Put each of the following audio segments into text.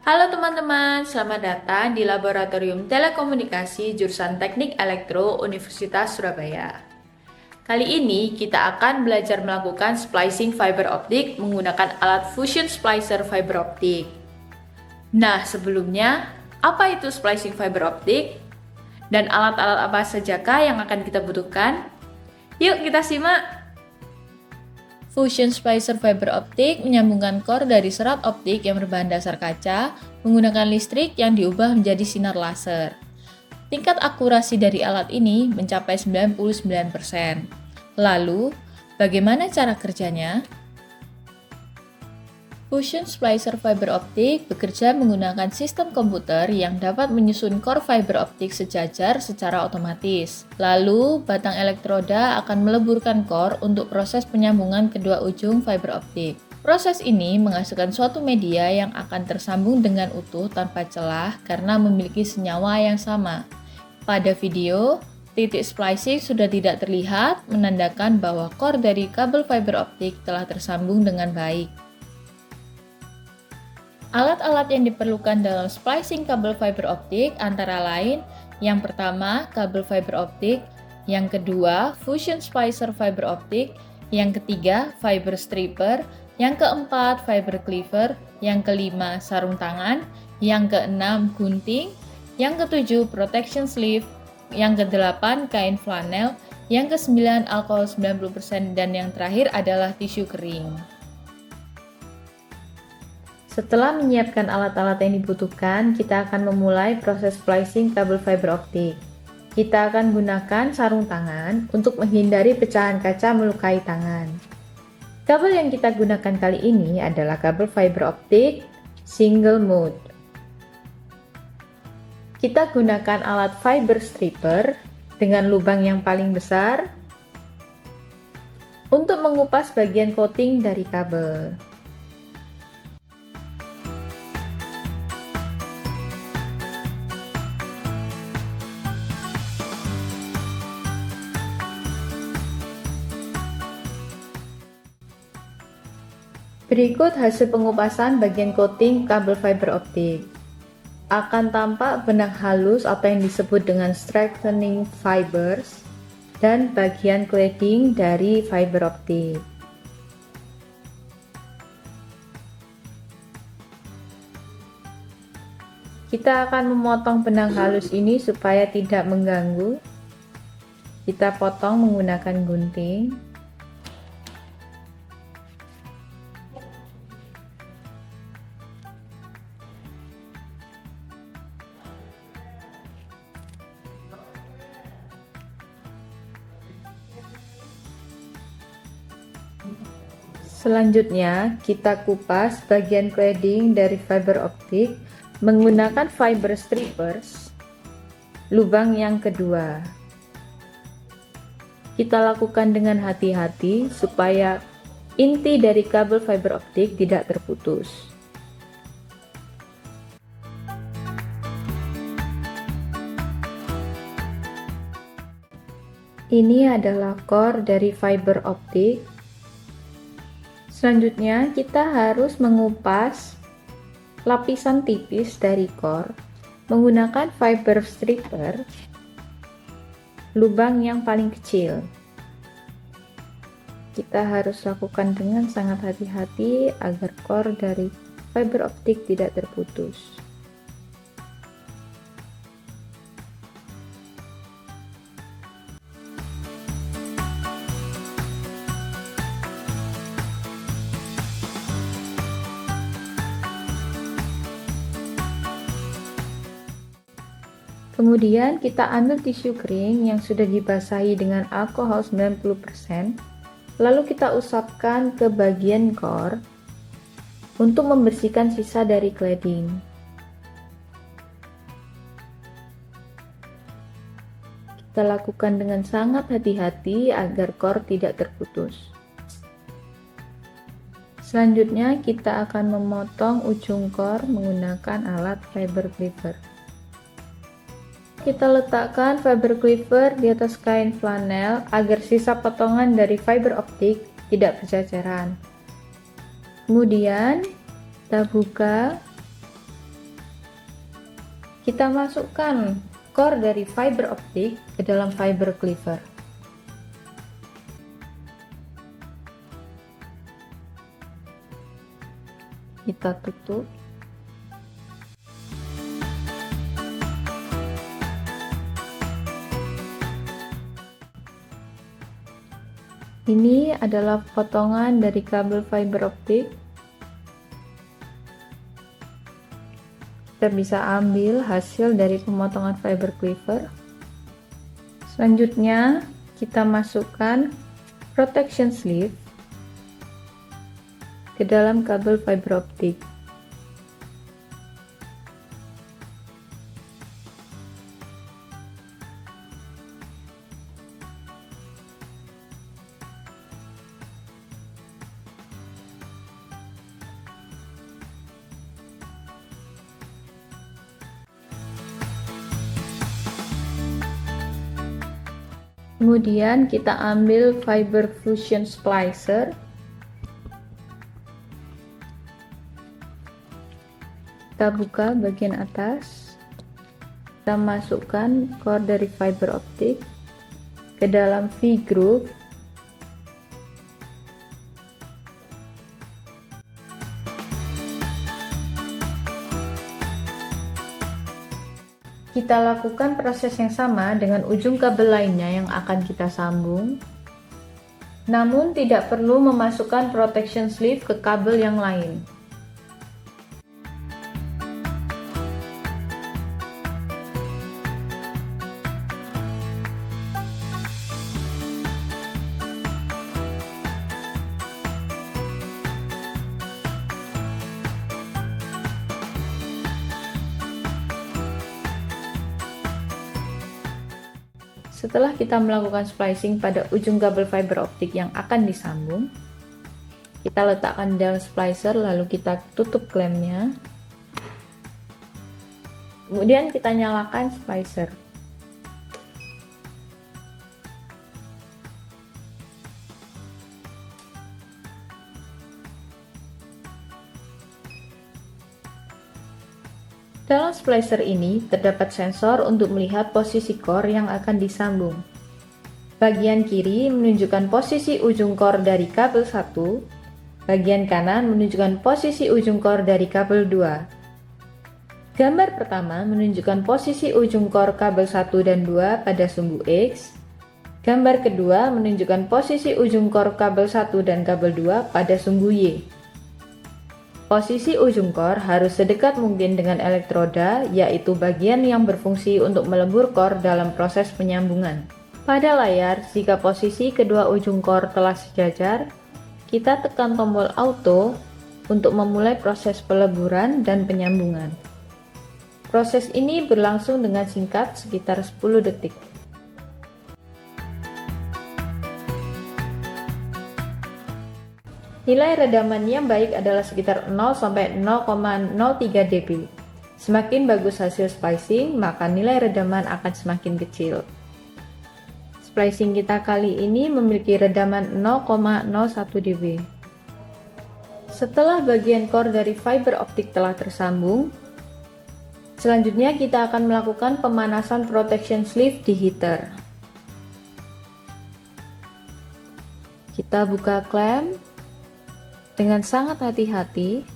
Halo teman-teman, selamat datang di Laboratorium Telekomunikasi jurusan Teknik Elektro Universitas Surabaya. Kali ini kita akan belajar melakukan splicing fiber optik menggunakan alat fusion splicer fiber optik. Nah, sebelumnya, apa itu splicing fiber optik? Dan alat-alat apa sajakah yang akan kita butuhkan? Yuk kita simak! Fusion splicer fiber optik menyambungkan core dari serat optik yang berbahan dasar kaca menggunakan listrik yang diubah menjadi sinar laser. Tingkat akurasi dari alat ini mencapai 99%. Lalu, bagaimana cara kerjanya? Fusion splicer fiber optik bekerja menggunakan sistem komputer yang dapat menyusun core fiber optik sejajar secara otomatis. Lalu, batang elektroda akan meleburkan core untuk proses penyambungan kedua ujung fiber optik. Proses ini menghasilkan suatu media yang akan tersambung dengan utuh tanpa celah karena memiliki senyawa yang sama. Pada video, titik splicing sudah tidak terlihat, menandakan bahwa core dari kabel fiber optik telah tersambung dengan baik. Alat-alat yang diperlukan dalam splicing kabel fiber optik antara lain, yang pertama, kabel fiber optik, yang kedua, fusion splicer fiber optik, yang ketiga, fiber stripper, yang keempat, fiber cleaver, yang kelima, sarung tangan, yang keenam, gunting, yang ketujuh, protection sleeve, yang kedelapan, kain flanel, yang kesembilan, alkohol 90%, dan yang terakhir adalah tisu kering. Setelah menyiapkan alat-alat yang dibutuhkan, kita akan memulai proses splicing kabel fiber optik. Kita akan gunakan sarung tangan untuk menghindari pecahan kaca melukai tangan. Kabel yang kita gunakan kali ini adalah kabel fiber optik single mode. Kita gunakan alat fiber stripper dengan lubang yang paling besar untuk mengupas bagian coating dari kabel. Berikut hasil pengupasan bagian coating kabel fiber optik. Akan tampak benang halus atau yang disebut dengan strengthening fibers dan bagian cladding dari fiber optik. Kita akan memotong benang halus ini supaya tidak mengganggu. Kita potong menggunakan gunting. Selanjutnya, kita kupas bagian cladding dari fiber optik menggunakan fiber strippers, lubang yang kedua. Kita lakukan dengan hati-hati supaya inti dari kabel fiber optik tidak terputus. Ini adalah core dari fiber optik. Selanjutnya, kita harus mengupas lapisan tipis dari core menggunakan fiber stripper, lubang yang paling kecil. Kita harus lakukan dengan sangat hati-hati agar core dari fiber optik tidak terputus. Kemudian kita ambil tisu kering yang sudah dibasahi dengan alkohol 90%, lalu kita usapkan ke bagian core untuk membersihkan sisa dari cladding. Kita lakukan dengan sangat hati-hati agar core tidak terputus. Selanjutnya kita akan memotong ujung core menggunakan alat fiber cleaver. Kita letakkan fiber cleaver di atas kain flanel agar sisa potongan dari fiber optik tidak berceceran. Kemudian kita buka Kita masukkan core dari fiber optik ke dalam fiber cleaver. Kita tutup. Ini adalah potongan dari kabel fiber optik. Kita bisa ambil hasil dari pemotongan fiber cleaver. Selanjutnya, kita masukkan protection sleeve ke dalam kabel fiber optik. Kemudian kita ambil fiber fusion splicer. Kita buka bagian atas. Kita masukkan core dari fiber optik ke dalam V-groove. Kita lakukan proses yang sama dengan ujung kabel lainnya yang akan kita sambung. Namun tidak perlu memasukkan protection sleeve ke kabel yang lain. Setelah kita melakukan splicing pada ujung kabel fiber optik yang akan disambung, kita letakkan dalam splicer lalu kita tutup klemnya. Kemudian kita nyalakan splicer. Dalam splicer ini terdapat sensor untuk melihat posisi core yang akan disambung. Bagian kiri menunjukkan posisi ujung core dari kabel 1, bagian kanan menunjukkan posisi ujung core dari kabel 2. Gambar pertama menunjukkan posisi ujung core kabel 1 dan 2 pada sumbu X. Gambar kedua menunjukkan posisi ujung core kabel 1 dan kabel 2 pada sumbu Y. Posisi ujung core harus sedekat mungkin dengan elektroda, yaitu bagian yang berfungsi untuk melebur core dalam proses penyambungan. Pada layar, jika posisi kedua ujung core telah sejajar, kita tekan tombol auto untuk memulai proses peleburan dan penyambungan. Proses ini berlangsung dengan singkat sekitar 10 detik. Nilai redaman yang baik adalah sekitar 0 sampai 0,03 dB. Semakin bagus hasil splicing, maka nilai redaman akan semakin kecil. Splicing kita kali ini memiliki redaman 0,01 dB. Setelah bagian core dari fiber optik telah tersambung, selanjutnya kita akan melakukan pemanasan protection sleeve di heater. Kita buka klem dengan sangat hati-hati.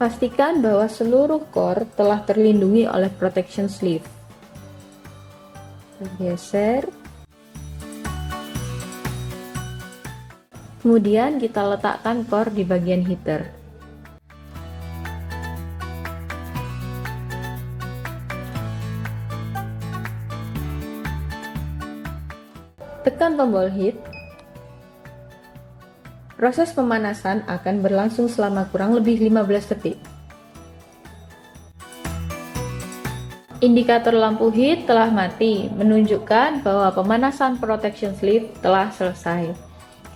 Pastikan bahwa seluruh core telah terlindungi oleh protection sleeve. Geser. Kemudian kita letakkan core di bagian heater. Tekan tombol heat. Proses pemanasan akan berlangsung selama kurang lebih 15 detik. Indikator lampu heat telah mati, menunjukkan bahwa pemanasan protection sleeve telah selesai.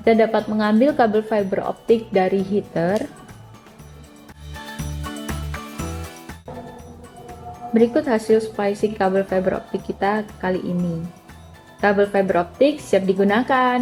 Kita dapat mengambil kabel fiber optik dari heater. Berikut hasil splicing kabel fiber optik kita kali ini. Kabel fiber optik siap digunakan.